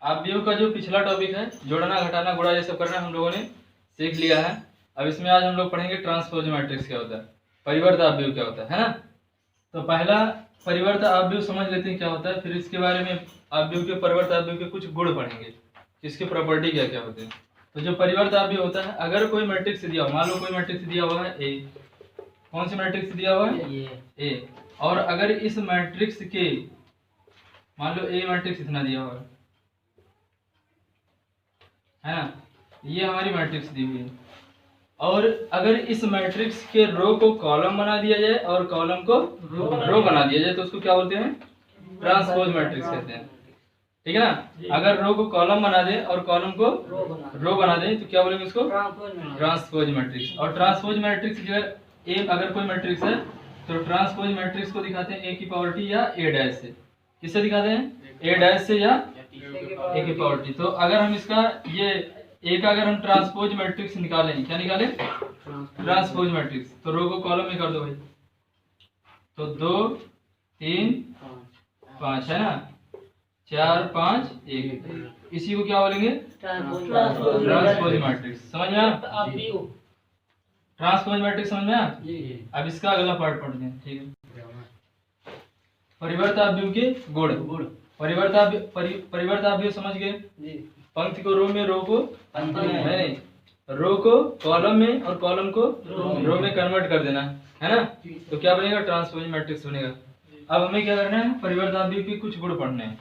आव्यूह का जो पिछला टॉपिक है जोड़ना घटाना गुणा ये सब करना हम लोगों ने सीख लिया है। अब इसमें आज हम लोग पढ़ेंगे ट्रांसपोज मैट्रिक्स क्या होता है, परिवर्त आव्यूह क्या होता है ना। तो पहला परिवर्त आव्यूह समझ लेते हैं क्या होता है, फिर इसके बारे में आव्यूह के परिवर्त आव्यूह के कुछ गुण पढ़ेंगे, इसके प्रॉपर्टी क्या क्या होते हैं। तो जो परिवर्त आव्यूह होता है, अगर कोई मैट्रिक्स दिया हो, मान लो कोई मैट्रिक्स दिया हुआ है ए, कौन सी मैट्रिक्स दिया हुआ है ए, और अगर इस मैट्रिक्स के मान लो ए मैट्रिक्स इतना दिया हुआ है ना, ये हमारी मैट्रिक्स दी हुई है, और अगर इस मैट्रिक्स के रो को कॉलम बना दिया जाए और कॉलम को रो बना दिया जाए तो उसको क्या बोलते हैं, ट्रांसपोज मैट्रिक्स कहते हैं। ठीक है ना। अगर रो को कॉलम बना दे और कॉलम को रो बना दे तो क्या बोलेंगे उसको, ट्रांसपोज मैट्रिक्स। और ट्रांसपोज मैट्रिक्स अगर कोई मैट्रिक्स है तो ट्रांसपोज मैट्रिक्स को दिखाते हैं ए की पावर टी या ए डैश से। किससे दिखाते हैं, ए डैश से या ए की पावर टी। तो अगर हम इसका ये ए का अगर हम ट्रांसपोज मैट्रिक्स निकालें, क्या निकालें, ट्रांसपोज मैट्रिक्स, तो रो को कॉलम में कर दो भाई, तो 2 3 5 है ना, 4 5 1, इसी को क्या बोलेंगे, ट्रांसपोज मैट्रिक्स। समझ में आया, ट्रांसपोज मैट्रिक्स समझ में आया। अब इसका अगला पार्ट पढ़ते हैं। ठीक है, परिवर्त आव्यूह के गुण। परिवर्त आव्यूह समझ गए, पंक्ति को रो में, रो को नहीं, रो को कॉलम में और कॉलम को रो में कन्वर्ट कर देना है ना, तो क्या बनेगा, ट्रांसपोज मैट्रिक्स बनेगा। अब हमें क्या करना है, परिवर्त आव्यूह के कुछ गुण पढ़ने हैं।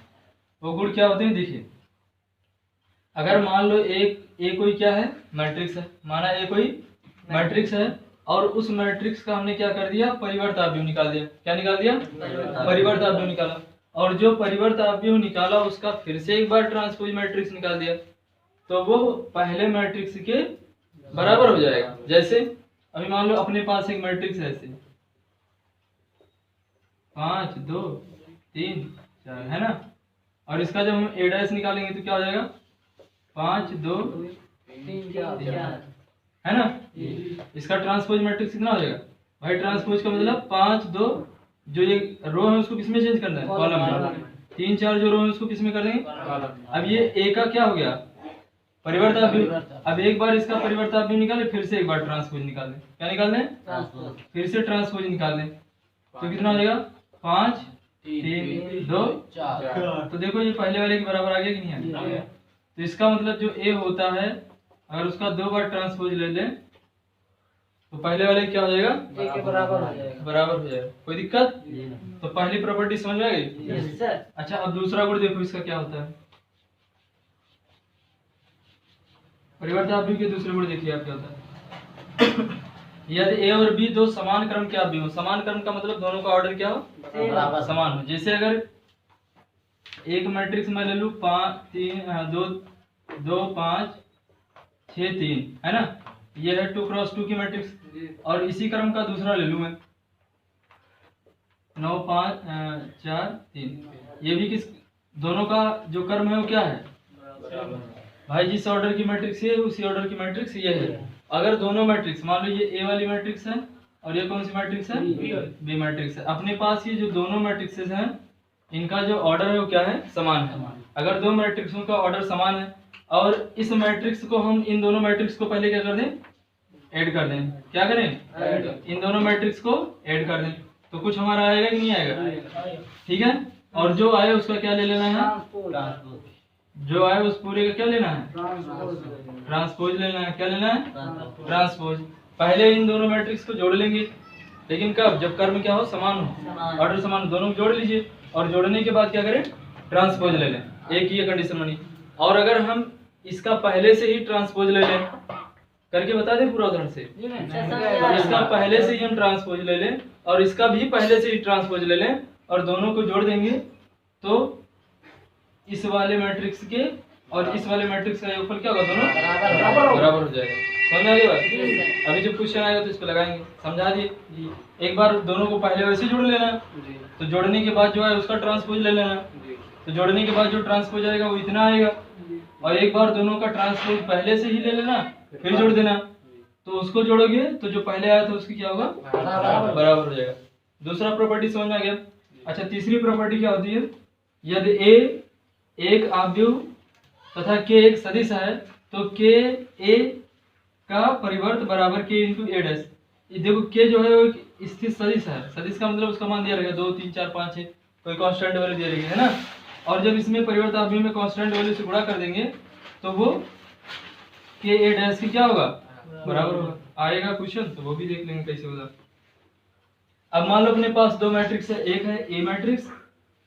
वो गुण क्या होते हैं देखिए, अगर मान लो ए कोई क्या है, मैट्रिक्स है, माना ए कोई मैट्रिक्स है और उस मैट्रिक्स का हमने क्या कर दिया, परिवर्त आव्यूह निकाल दिया। क्या निकाल दिया, परिवर्त आव्यूह निकाला, और जो परिवर्त आव्यूह निकाला उसका फिर से एक बार ट्रांसपोज मैट्रिक्स निकाल दिया, तो वो पहले मैट्रिक्स के बराबर हो जाएगा। जैसे अभी मान लो अपने पास एक मैट्रिक्स है ऐसे 5 2 3 4 है ना, और इसका जब हम ए डैश निकालेंगे तो क्या हो जाएगा, 5 2 3 4 है ना। इसका ट्रांसपोज मैट्रिक्स कितना हो जाएगा भाई, ट्रांसपोज का मतलब 5 2, जो ये रो है उसको किसमें चेंज करना है, कॉलम में। 3 4 जो रो है उसको किसमें कर देंगे, अब ये ए का क्या हो गया, परिवर्त आव्यूह। अब एक बार इसका परिवर्त आव्यूह निकाले, फिर से एक बार ट्रांसपोज निकाल दें। क्या निकाल दें, फिर से ट्रांसपोज निकाल दें, तो कितना हो जाएगा, 5 3 2 4। तो देखो ये पहले वाले के बराबर आ गया कि नहीं आ गया। तो इसका मतलब जो ए होता है, अगर उसका 2 बार ट्रांसपोज ले लें तो पहले वाले क्या हो जाएगा, ए के बराबर हो जाएगा। कोई दिक्कत, तो पहली प्रॉपर्टी समझ में आ गई। अच्छा, अब दूसरा गुण देखो इसका क्या होता है, परिवर्त आव्यूह के दूसरे गुण देखिए आप क्या होता है। यदि ए और बी दो समान क्रम के आव्यूह हो, समान क्रम का मतलब दोनों का ऑर्डर क्या हो, समान हो। जैसे अगर एक मैट्रिक्स में ले लूं 5 3 2 2 5 6 3 है ना, ये है 2 क्रॉस 2 की मैट्रिक्स, और इसी क्रम का दूसरा ले लूं मैं 9 5 4 3, ये भी किस, दोनों का जो क्रम है वो क्या है भाई, जिस ऑर्डर की मैट्रिक्स ये है उसी ऑर्डर की मैट्रिक्स ये है। अगर दोनों मैट्रिक्स, मान लो ये ए वाली मैट्रिक्स है और ये कौन सी मैट्रिक्स है, बी मैट्रिक्स है, अपने पास ये जो दोनों मैट्रिक्सेस हैं इनका जो ऑर्डर है वो क्या है, समान है। अगर दो मैट्रिक्सों का ऑर्डर समान है और इस मैट्रिक्स को हम इन दोनों मैट्रिक्स को पहले क्या कर दें, ऐड कर दें। क्या करें, इन दोनों मैट्रिक्स को ऐड कर दें, तो कुछ हमारा आएगा कि नहीं आएगा, ठीक है। और जो आए उसका क्या ले लेना है, जो आए उस पूरे का क्या लेना है, ट्रांसपोज लेना है। क्या लेना है, ट्रांसपोज। पहले इन दोनों मैट्रिक्स को जोड़ लेंगे, लेकिन कब, जब कर्म क्या हो, समान हो, ऑर्डर समान हो, दोनों को जोड़ लीजिए, और जोड़ने के बाद क्या करें, ट्रांसपोज ले लें। एक ही कंडीशन बनी। और अगर हम इसका पहले से ही ट्रांसपोज ले लें, करके बता दें पूरा उदाहरण से, इसका पहले से ही हम ट्रांसपोज ले लें और इसका भी पहले से ही ट्रांसपोज ले लें और दोनों को जोड़ देंगे, तो इस वाले मैट्रिक्स के और इस वाले मैट्रिक्स का योगफल क्या होगा, दोनों बराबर हो जाएगा। समझ में आ गई बात। अभी जो क्वेश्चन आएगा तो इस पे लगाएंगे, समझा दिए। एक बार दोनों को पहले वैसे जोड़ लेना, तो जोड़ने के बाद जो है उसका ट्रांसपोज ले लेना, तो जोड़ने के बाद जो ट्रांसपोज आएगा वो इतना आएगा, और एक बार दोनों का ट्रांसपोज पहले से ही ले लेना, फिर जोड़ देना, तो उसको जोड़ोगे तो जो पहले आया था उसकी क्या होगा, बराबर हो जाएगा। दूसरा प्रॉपर्टी समझ में आ गया। अच्छा, तीसरी प्रॉपर्टी क्या होती है, यदि ए एक आव्यूह तथा k एक सदिश है तो k a का परिवर्त बराबर k इंटू ए डैश। देखो k जो है वो स्थिर सदिश है, सदिश का मतलब उसका मान दिया रहेगा 2 3 4 5 6, कोई कांस्टेंट वैल्यू दिया रहेगी, है ना। और जब इसमें परिवर्त अवयव में कांस्टेंट वैल्यू से गुणा कर देंगे तो वो k a डैश की क्या होगा, बराबर होगा। आएगा क्वेश्चन तो वो भी देख लेंगे कैसे होगा। अब मान लो अपने पास दो मैट्रिक्स है, एक है ए मैट्रिक्स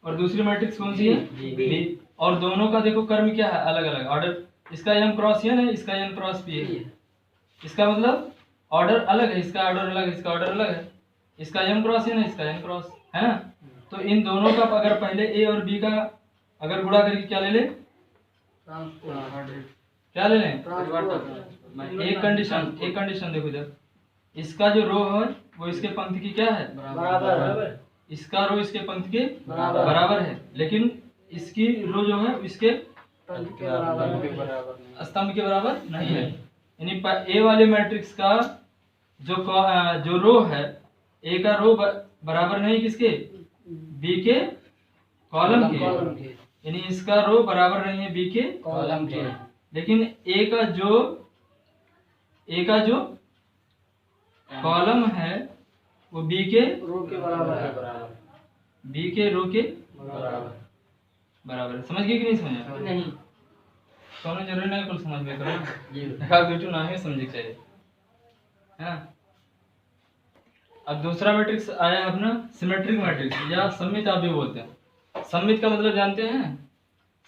और दूसरी मैट्रिक्स कौन सी है, बी। और दोनों का देखो कर्म क्या है, अलग अलग ऑर्डर। इसका m क्रॉस n है, इसका n क्रॉस p है। इसका मतलब ऑर्डर अलग है, इसका ऑर्डर अलग है, इसका ऑर्डर अलग है। इसका m क्रॉस n है, इसका n क्रॉस, है ना। तो इन दोनों का अगर पहले a और b का अगर गुणा करके क्या ले ले, क्या ले लें, एक कंडीशन देखो इधर, इसका जो रो है वो इसके पंक्ति की क्या है, बराबर। इसका रो इसके पंक्ति के बराबर है, लेकिन इसकी रो जो है इसके स्तंभ के बराबर नहीं है। यानी ए वाले मैट्रिक्स का जो रो है, ए का रो बराबर नहीं किसके, बी के कॉलम के। यानी इसका रो बराबर नहीं है बी के कॉलम के, लेकिन ए का जो कॉलम है वो बी के रो के बराबर है, बी के रो के बराबर है। समझ गए कि नहीं समझ नहीं, तो जरूरी नहीं कुल समझ में करो ना ही समझ चाहिए, है ना। अब दूसरा मैट्रिक्स आया अपना सिमेट्रिक मैट्रिक्स या सममित आप भी बोलते हैं। सममित का मतलब जानते हैं,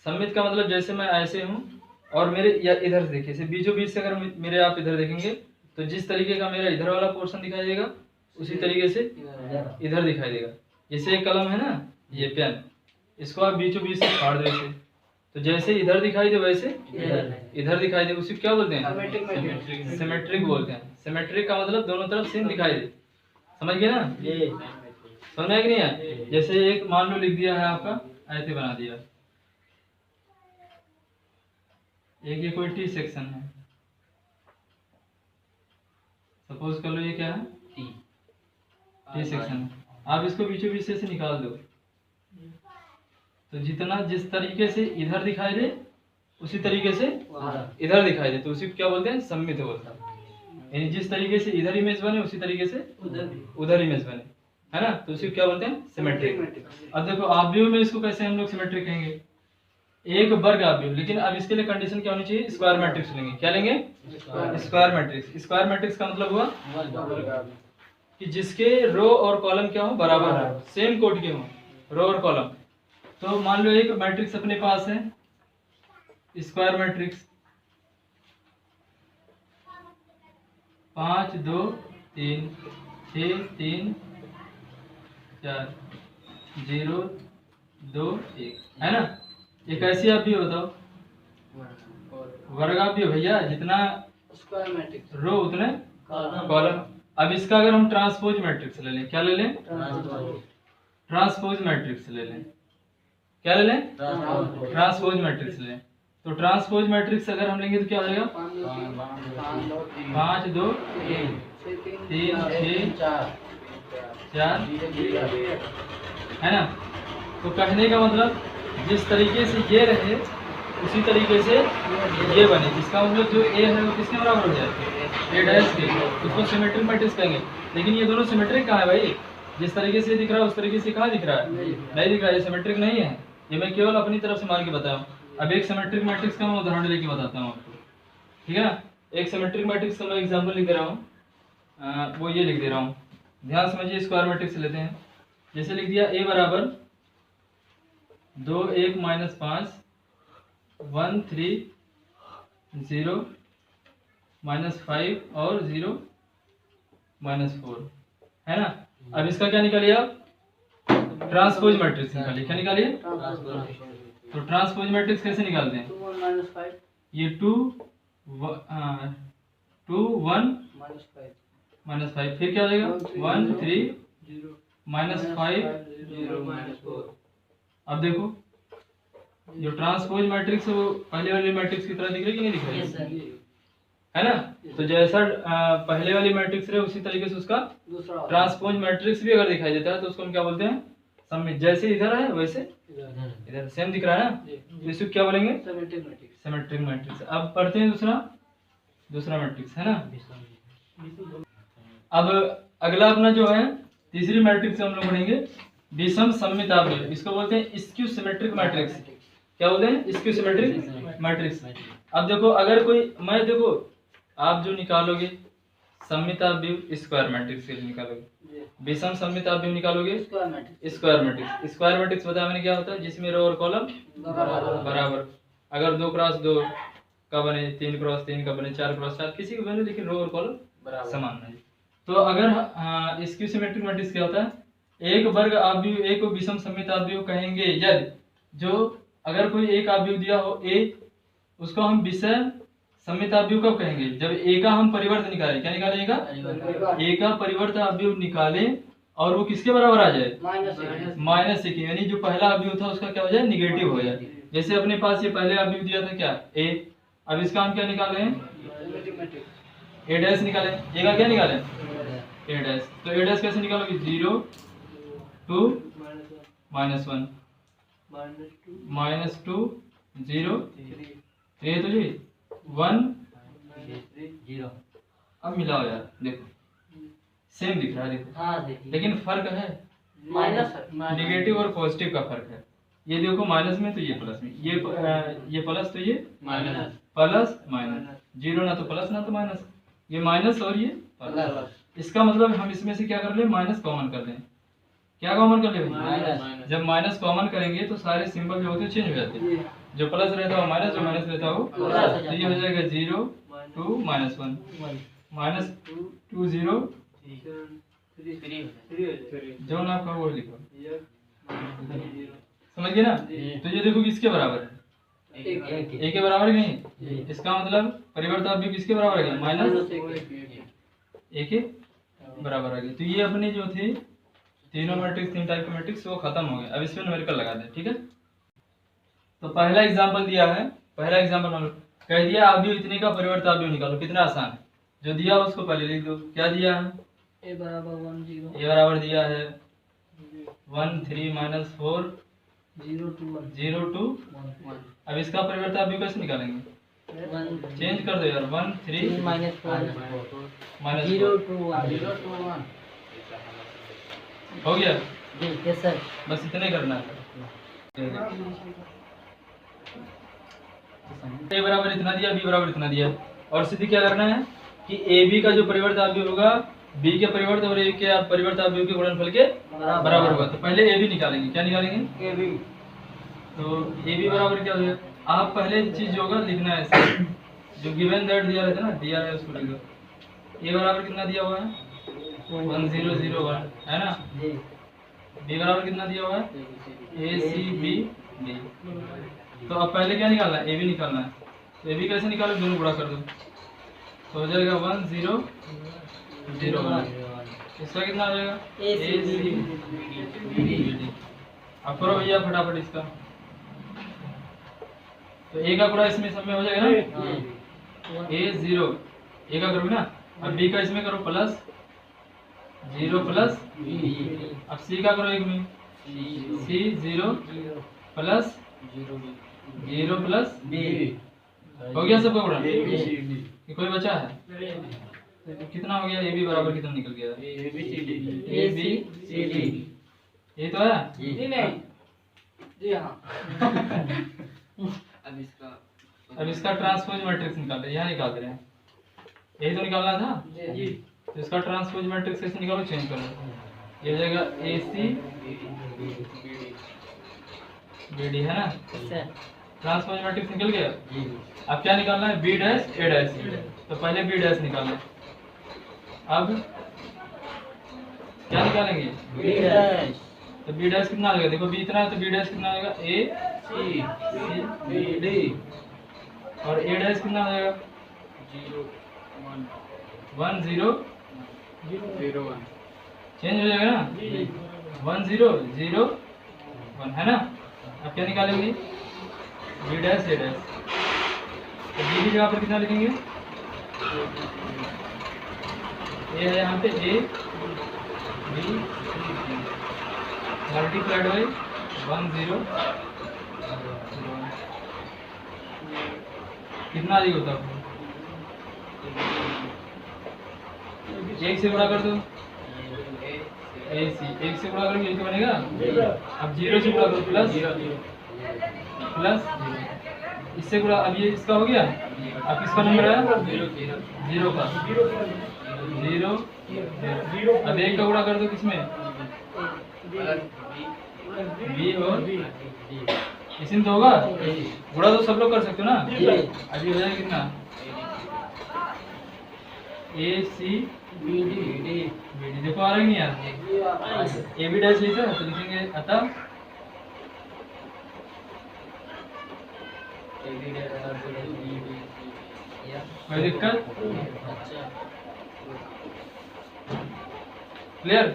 सममित का मतलब जैसे मैं ऐसे हूँ और मेरे या इधर से देखिए, जैसे बीचों बीच से अगर मेरे आप इधर देखेंगे तो जिस तरीके का मेरा इधर वाला पोर्शन दिखाई देगा उसी तरीके से इधर दिखाई देगा। जैसे एक कलम है ना, ये पेन, इसको आप बीचों बीच से फाड़ दो ऐसे, तो जैसे इधर दिखाई दे वैसे इधर दिखाई दे, उसी क्या बोलते हैं, सिमेट्रिक बोलते हैं। सिमेट्रिक का मतलब दोनों तरफ सेम दिखाई दे, समझ गए ना, समझ में कि नहीं है। जैसे एक मान लो लिख दिया है आपका, ऐसे बना दिया, एक ये कोई टी सेक्शन है, सपोज कर लो ये क्या है, टी सेक्शन है। आप इसको बीचों बीच से निकाल दो तो जितना जिस तरीके से इधर दिखाई दे उसी तरीके से इधर दिखाई दे, तो उसी को क्या बोलते हैं, सममित बोलते हैं। यानी जिस तरीके से इधर इमेज बने उसी तरीके से उधर इमेज बने, है ना, तो उसी को क्या बोलते हैं, सिमेट्रिक। अब देखो ऑब्वियस में इसको कैसे हम लोग सिमेट्रिक कहेंगे, एक वर्ग ऑब्वियस, लेकिन अब इसके लिए कंडीशन क्या होनी चाहिए, स्क्वायर मैट्रिक्स लेंगे। क्या लेंगे, स्क्वायर मैट्रिक्स। स्क्वायर मैट्रिक्स का मतलब हुआ कि जिसके रो और कॉलम क्या हो, बराबर हो, सेम कोड के हो रो और कॉलम। तो मान लो एक मैट्रिक्स अपने पास है, स्क्वायर मैट्रिक्स 5 2 3 6 3 4 0 2 1, है ना। ये कैसी आप भी बताओ, वर्ग आप भी भैया, जितना स्क्वायर मैट्रिक्स रो उतने कॉलम। अब इसका अगर हम ट्रांसपोज मैट्रिक्स ले लें, क्या ले लें, ट्रांसपोज मैट्रिक्स ले लें, क्या ले लें, ट्रांसपोज मैट्रिक्स ले लें। तो ट्रांसपोज मैट्रिक्स अगर हम लेंगे तो क्या हो जाएगा, 5 2 3 6 4, है ना। तो कहने का मतलब जिस तरीके से ये रहे उसी तरीके से ये बने, जिसका मतलब जो ए है वो किसके बराबर हो जाए, ए डैश के, उसको सिमेट्रिक मैट्रिक्स कहेंगे। लेकिन ये दोनों सिमेट्रिक कहाँ है भाई, जिस तरीके से दिख रहा है उस तरीके से कहाँ दिख रहा है, नहीं दिख रहा है, ये सिमेट्रिक नहीं है। ये मैं केवल अपनी तरफ से मान के बताया हूँ। अब एक सिमेट्रिक मैट्रिक्स का मैं उदाहरण लेके बताता हूँ आपको, ठीक है ना। एक सिमेट्रिक मैट्रिक्स का मैं एग्जाम्पल लिख दे रहा हूँ, वो ये लिख दे रहा हूँ, ध्यान समझिए। स्क्वायर मैट्रिक्स लेते हैं, जैसे लिख दिया ए बराबर 2 1 -5 1 3 0 -5 और 0 -4, है ना। अब इसका क्या निकालिए आप, ट्रांसपोज मैट्रिक्स निकालिए। क्या निकालिए, तो ट्रांसपोज मैट्रिक्स कैसे निकालते हैं, ये 2 1 -5, फिर क्या हो जाएगा 1 3 -5 0 -4। अब देखो जो ट्रांसपोज मैट्रिक्स है वो पहले वाली मैट्रिक्स की तरह दिख रही है कि नहीं दिख रही है ना। तो जैसा पहले वाली मैट्रिक्स रहे उसी तरीके से उसका ट्रांसपोज मैट्रिक्स भी अगर दिखाई देता है तो उसको हम क्या बोलते हैं, सममित। जैसे इधर है वैसे इधर सेम दिख रहा है ना, तो इसको क्या बोलेंगे? Symmetric matrix. अब पढ़ते हैं दूसरा मैट्रिक्स है ना। अब अगला अपना जो है तीसरी मैट्रिक्स हम लोग पढ़ेंगे विषम सममिताभ्य। इसको बोलते हैं स्क्यू सिमेट्रिक मैट्रिक्स। क्या बोलते हैं? Skew symmetric matrix. अब देखो अगर कोई देखो आप जो निकालोगे सममिताभ्य स्क्वायर मैट्रिक्स के लिए निकालोगे, विषम सममिताभ्य निकालोगे स्क्वायर मैट्रिक्स। स्क्वायर मैट्रिक्स बताया मैंने क्या होता है? जिसमें रो और कॉलम बराबर। अगर 2x2 का बने, 3x3 का बने, 4x4 किसी को बने, लेकिन रो और कॉलम समान नहीं। तो अगर स्क्यू सिमेट्रिक मैट्रिक्स क्या होता है? एक वर्ग आव्यूह ए को विषम सममिताभ्य कहेंगे यदि जो अगर कोई एक आव्यूह दिया हो ए, उसको हम विषम सममिताभ्य कब कहेंगे? जब ए का हम परिवर्त निकालें। क्या निकालेगा? ए का परिवर्त आव्यूह निकालें और वो किसके बराबर आ जाए? -1 के, यानी जो पहला आव्यूह था उसका क्या हो जाए? निगेटिव हो जाए। जैसे अपने पास ये पहले आव्यूह दिया था क्या? ए। अब इसका हम क्या निकाले हैं? ए डैश निकाले। ए का क्या निकाले? ए डैश। तो ए डैश कैसे निकालोगे? 0 2 -1 -2 0 3 तो जी 1 0। अब मिलाओ यार, देखो सेम दिख रहा है, देखो लेकिन फर्क है नेगेटिव और पॉजिटिव का फर्क है। ये देखो माइनस में तो ये प्लस में, ये प्लस तो ये माइनस, प्लस माइनस, 0 ना तो प्लस ना तो माइनस, ये माइनस और ये प्लस। इसका मतलब हम इसमें से क्या कर ले? माइनस कॉमन कर लें। क्या कॉमन कर ले? जब माइनस कॉमन करेंगे तो सारे सिंबल जो होते हैं चेंज हो जाते हैं। जो प्लस रहता है माइनस, जो माइनस रहता है वो प्लस। तो ये हो जाएगा 0 2 -1 -2 0 जो ना आपका वो लिखो, समझ गए ना? तो ये देखो किसके बराबर है? ए के बराबर नहीं। इसका मतलब परिवर्त आव्यूह किसके बराबर आ गया? -1 के बराबर आ गया। तो ये अपने जो थे तीनों मैट्रिक्स, 3 टाइप के मैट्रिक्स वो खत्म हो गए। अब इसमें न्यूमेरिकल लगा दें, ठीक है। तो पहला एग्जांपल दिया है, पहला एग्जांपल हम कह दिया आव्यूह इतने का परिवर्त आव्यूह निकालो। कितना आसान है, जो दिया उसको पहले लिख दो। क्या दिया है? ए बराबर 1 0, ए बराबर दिया है 1 3 -4 0 2 1 0 2 1। अब इसका परिवर्त आव्यूह कैसे निकालेंगे? 1 चेंज कर दो यार, 1 3 -4 -4 0 2 1 हो गया। जी यस सर। बस इतने करना है। ए बराबर इतना दिया, बी बराबर इतना दिया, और सीधे क्या करना है कि ए बी का जो परिवर्त आव्यूह होगा बी के परिवर्त और ए के परिवर्त आव्यूह के गुणनफल के बराबर होगा। तो पहले ए बी निकालेंगे। क्या निकालेंगे? A B. तो ए बी बराबर क्या हो जाएगा? आप पहले चीज जो होगा लिखना है ऐसे, जो गिवन दैट दिया रहता है ना, दिया है उसको लिख दो। ए बराबर कितना दिया हुआ है? 1 0 0 1 है ना। बी बराबर कितना दिया हुआ है? ए सी बी डी। तो अब पहले क्या निकालना है? ए बी निकालना है। तो ए बी कैसे निकालो? दोनों गुणा कर दो तो हो जाएगा 1 0 0 1। इसका कितना आ जाएगा? ए सी बी डी। अब करो भैया फटाफट इसका। तो ए का गुणा इसमें सब में हो जाएगा ना, ए 0 ए का करोगे ना। अब बी का इसमें करो प्लस 0 प्लस बी। अब सी का करो एक में, सी 0 प्लस 0 प्लस बी। हो गया सबका गुणा? ये कोई बचा है? कितना हो गया? ए बी बराबर कितना निकल गया? A B C D. ये तो है जी हाँ। अब इसका ट्रांसपोज मैट्रिक्स निकाल रहे हैं, यहाँ निकाल रहे हैं। यही तो निकालना था जी। तो इसका ट्रांसपोज मैट्रिक्स कैसे निकालो? चेंज करो। ये हो जाएगा ए सी बी डी है ना। ट्रांसपोज मैट्रिक्स निकल गया। अब क्या निकालना है? B dash A dash. तो पहले बी डैश निकालना है। अब क्या निकालेंगे? B dash. तो बी डैश कितना आएगा? देखो बी इतना है तो बी डैश कितना आएगा? ए सी बी डी। और ए डैश कितना आ जाएगा? 1 0 0 1। चेंज हो जाएगा ना, 1 0 0 1 है ना। अब क्या निकालेंगे? B dash A dash. तो बी की जगह पर कितना लिखेंगे? ए है यहाँ पे ए बी मल्टीप्लाइड बाई 1 0 कितना अधिक होता है? एक से गुणा कर दो, ए सी, एक से गुणा करोगे यही तो बनेगा। अब 0 से गुणा करो, प्लस प्लस इससे गुणा, अब ये इसका हो गया। अब किसका नंबर आया? 0 का, 0। अब 1 का गुणा कर दो किसमें? बी और इसी में तो होगा। गुणा तो सब लोग कर सकते हो ना। अभी हो जाएगा कितना? ए सी बी डी। देखो आ रहा है नहीं यार? ए बी डैश लिखा है तो लिखेंगे अतः कोई दिक्कत? क्लियर?